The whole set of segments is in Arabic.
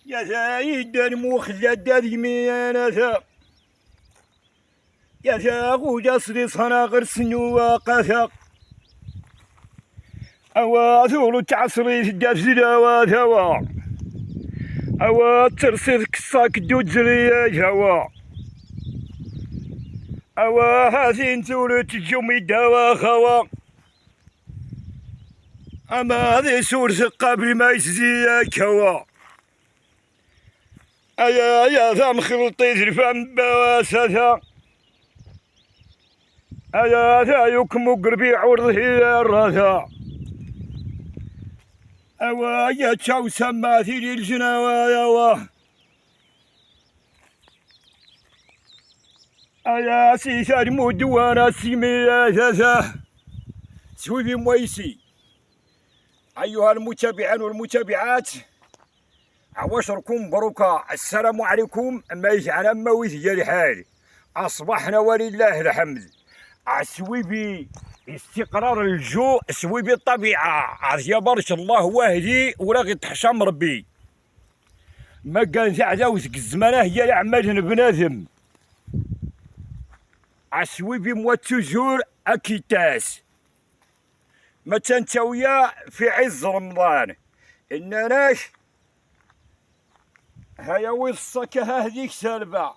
يا سيد المخلد يمينة يا ثاغو جسري صناغر سنوا قثا أواثور تعصري الدفزلا وثوا ترسل كساك دوجري جوا هاثين ثورة الجمي دوا خوا أما هذه سورة قبل ما يسزي كوا يا ثام خلطي الفم بواسثا ثا يكم قربي عرضه الرثا يا تشاو سماثي للجناوة يا سيسار مدوانا سيمي ثاثا سويفي مويسي أيها المتابعين والمتابعات عواشركم بروكا السلام عليكم ما يجعل مويث ديال الحال أصبحنا ولله الحمد سويبي استقرار الجو سويبي الطبيعة يا بارك الله واهدي ولا غي تحشم ربي ما كان تعداوتك الزمانة هي الأعمال بنادم سويبي موا توجور أكيتاس ما تنتويا في عز رمضان إنناش هيا وصك هذيك سالبة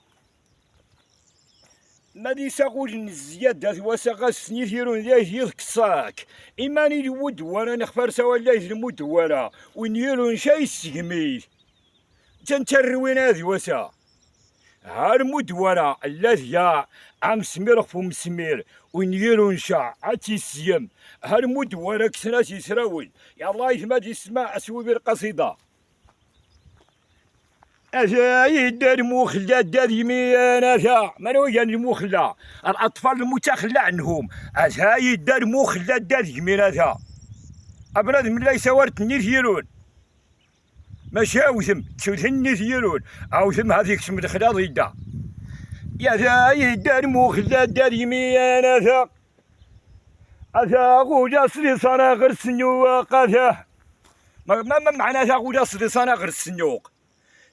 ما دي ساقول الزيادة وساقا سنيثيرون ليه يذكساك إيماني الود وانا نخفر سوا ليه المود وانا ونيرون شاي سيميل تنتروين هذي وسا هالمود وانا الذي عم سمير خفو مسمير ونيرون شا عتي السيم هالمود وانا كسناتي سراول يا الله يثمد يسمع اسوي بالقصيدة أزايد المخلة دار يمينا ثا من هو المخلة الأطفال المتخلى عنهم أزايد المخلة دار يمينا ثا أبرد من ليس ورد نيثيرون ماشي أوثم تشوثن نيثيرون أوثم هذيك اسم الخلاط يدا يا زايد المخلة دار يمينا ثا أثاغو جاسري صناغر السنيوق ثا ما معنى ثاغو جاسري صناغر السنيوق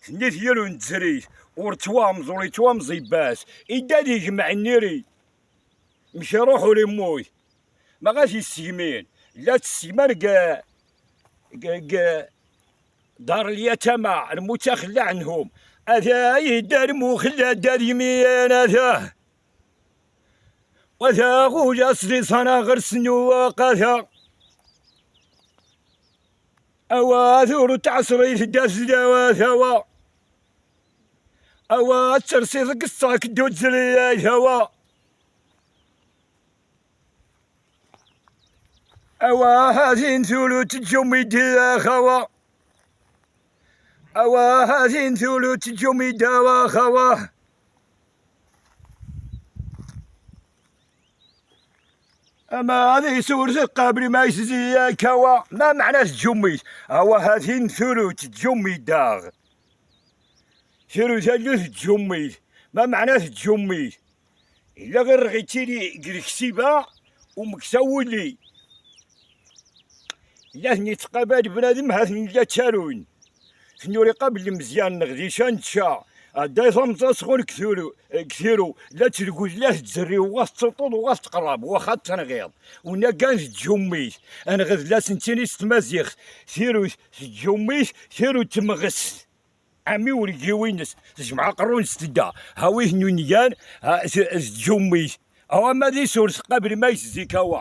نيثيرو نتزريت ورتوامز وريتوامز يباس إدادي يجمع النيري مشي روحو ليموت ما غاش يسيمين لا تسيمان قا دار اليتامى المتخلى عنهم يدار مخلى دار يمين وثاغو جاسري صناغر سنواق ثور تعصري داس دوا ترسي قصاك دوزري هوا هذين ثلوت الجمي دا خوا هذين ثلوت الجمي دا خوا أما هذه سورة قبل ما يسزي كوا ما معنى الجمي هذين ثلوت الجمي داغ ثلث الجمي ما معناه الجمي إلا غير رغيتيلي كركسيبة ومكسولي إلا ثني تقابل بنادم هاثني لا تشارون ثنوري قبل مزيان نغدي شانتشا داي ثمزة سخون كثيرو لا تلقوز لا تزري وغاس تطول وغاس تقرب واخا تنغيض ونا كان الجميت أنا غد لا سنتيني ستمازيخ ثيرو الجميت ثيرو تمغس عمي ولقيوينس تجمع قرون ستدا هاويه نونيان الجميت ما دي سورس قبل ما يسزي كوا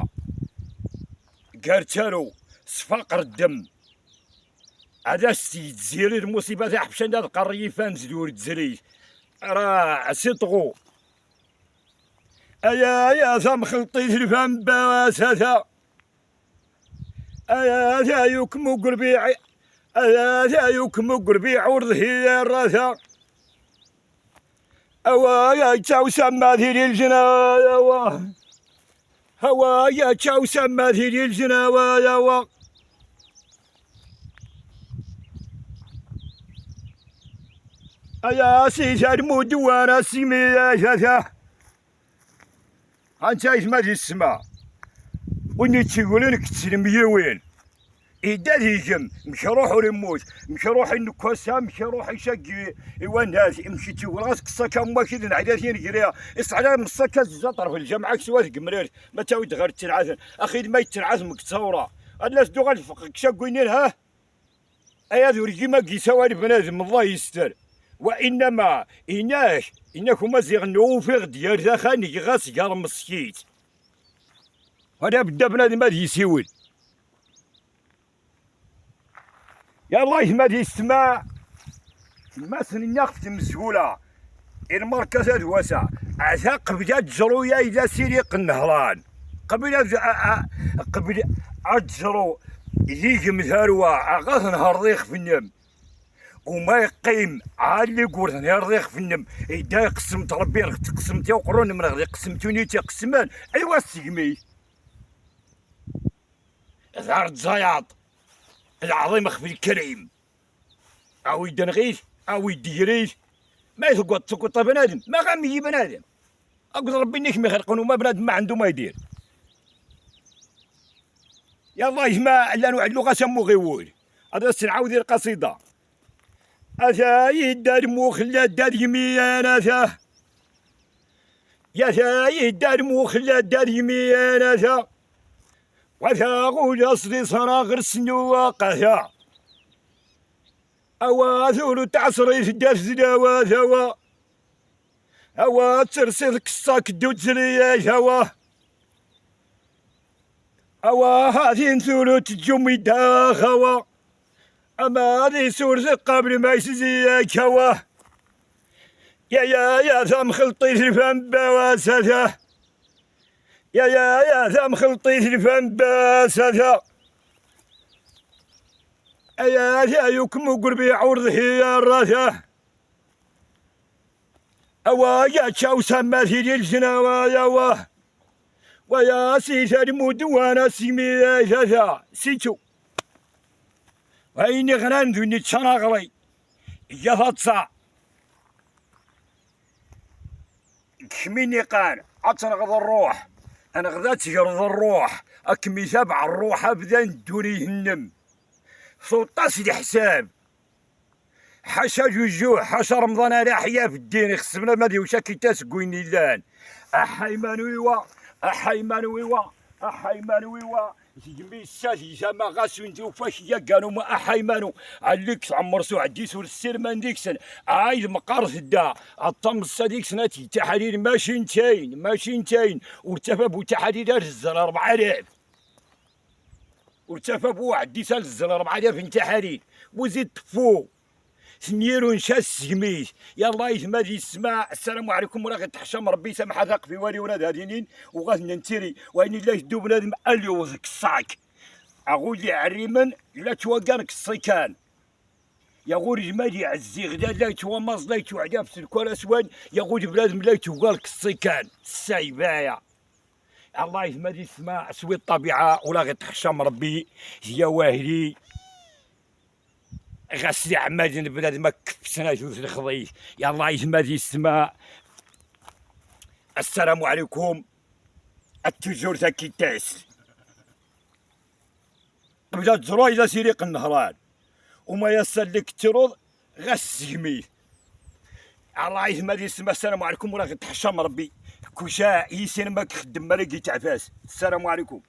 قارتارو صفاقر الدم هذا تزيري المصيبة تاع حبشان هاد قريفان زدور تزري راه سيطغو يا ثم خلطيت الفم بواسثا ثا يكمو قربي ثا يكمو قربي عرضه الرثا يا تشاو سماثي للجناوة يا تشاو سماثي للجناوة يا سيسار مدوانا سيمي ثاثا أنت ما دي السما وني تيقولين كتسلم يوين إداد هيجم مشي روحو ريموت مشي روحي نكوسا مشي روحي شقي إيوان هذه مشي تقول راسك الصكا ما كي نعداتين قريا إسعلا من الصكا زطر في الجامعة سوات قمرير ما تاود غير تنعاثن أخي ما يتنعاث مكتصورة الناس دوغا الفقك شاقوينين ها أيا ذو رجيما قيساوالي بنادم الله يستر وإنما إنكم زيغنو في غديار ذا خاني غاس قال مسكيت هذا بدا بنادم هذا يسيول يا الله ما دي السماء ما سنياخت مسؤولة المركز هذا واسع عتاق بدا تجرويا إذا سيريق النهران قبل أجرو يجيك مثالوا غاث نهار ضيق في النم وما يقيم عالي يقول نهار ضيق في النم إذا قسمت ربي تقسمت يا وقرون من غادي قسمتوني تقسمان أيوا السقمي ظهر الزياط العظيم اخفي الكريم او يدنغيش او يديريش ما يسقط بنادم ما غامي بنادم اقول ربي انك ما يخلقون وما بنادم ما عنده ما يدير يا الله يسمع لا نوع اللغه سمو غيول هذا سنعاود القصيده اثا يدار مخلى دار يمين اثا يا ثا يدار مخلى دار يمين اثا وثا غول أصلي صراغ السنواقها أوا ثولو تعصري في الدرس دوا ثوا أوا ترسل كساك دود زليا ثوا أوا هاذين ثولو تجمي دا خوا أما هذي سورز قبل ما يسزي كوا يا ثم خلطي الفم بواسثه يا ثم خلطي الفم باسثه يا يكم قربي عرضه يا الرثه أوا يا تشاو سماثي للجناوة يا ويا سيثا المود وانا سيمي ثاثا سيتو ويني غنان ذوني تشناغلي يا فاتصا كميني قان عتنغض الروح أنا غدا تجرد الروح أكمي تبع الروح أبدا دوني هنم سلطاس الحساب حاشا جوجوع حاشا رمضان على حياة في الدين خصمنا ما ديوشا كي تاسقويني لان أحيمانويوا أحيمانويوا يجمي الساسي زعما غاسو نتو فاش يا كانوا ما أحيمانو عليك عمر سو عديسو السير من ديكسن عايد مقارث الدا الطمس ديكسن تحرير ماشي نتاين وارتفع بو تحرير الزر 4000 وارتفع بو عديسا الزر 4000 تحرير وزيد فوق سنيرو نشاس سميت يلا يتمادي السماع السلام عليكم ولا تحشم ربي سامح ذاق في والي ولاد هادينين وغاد ننتري واني لا يدو بنادم اليوزك الصاك اقول لي عريمن لا توقانك الصيكان يقول جمالي عزي غدا لا تومز لا توعدا في الكل اسوان يقول بنادم لا توقالك الصيكان السايبايا الله يتمادي السماع سوي الطبيعه ولا غير تحشم ربي هي واهلي غسلي عماد بنادم كفسنا جوز الخضيش يلا يتمادي السماء السلام عليكم التجور ذاكي تاس بدا تجرو إلى سيريق النهران وما يسر لك ترض غسمي الله يتمادي السماء السلام عليكم ولا تحشم ربي كوشا يسين ما كخدم ما لقيت عفاس السلام عليكم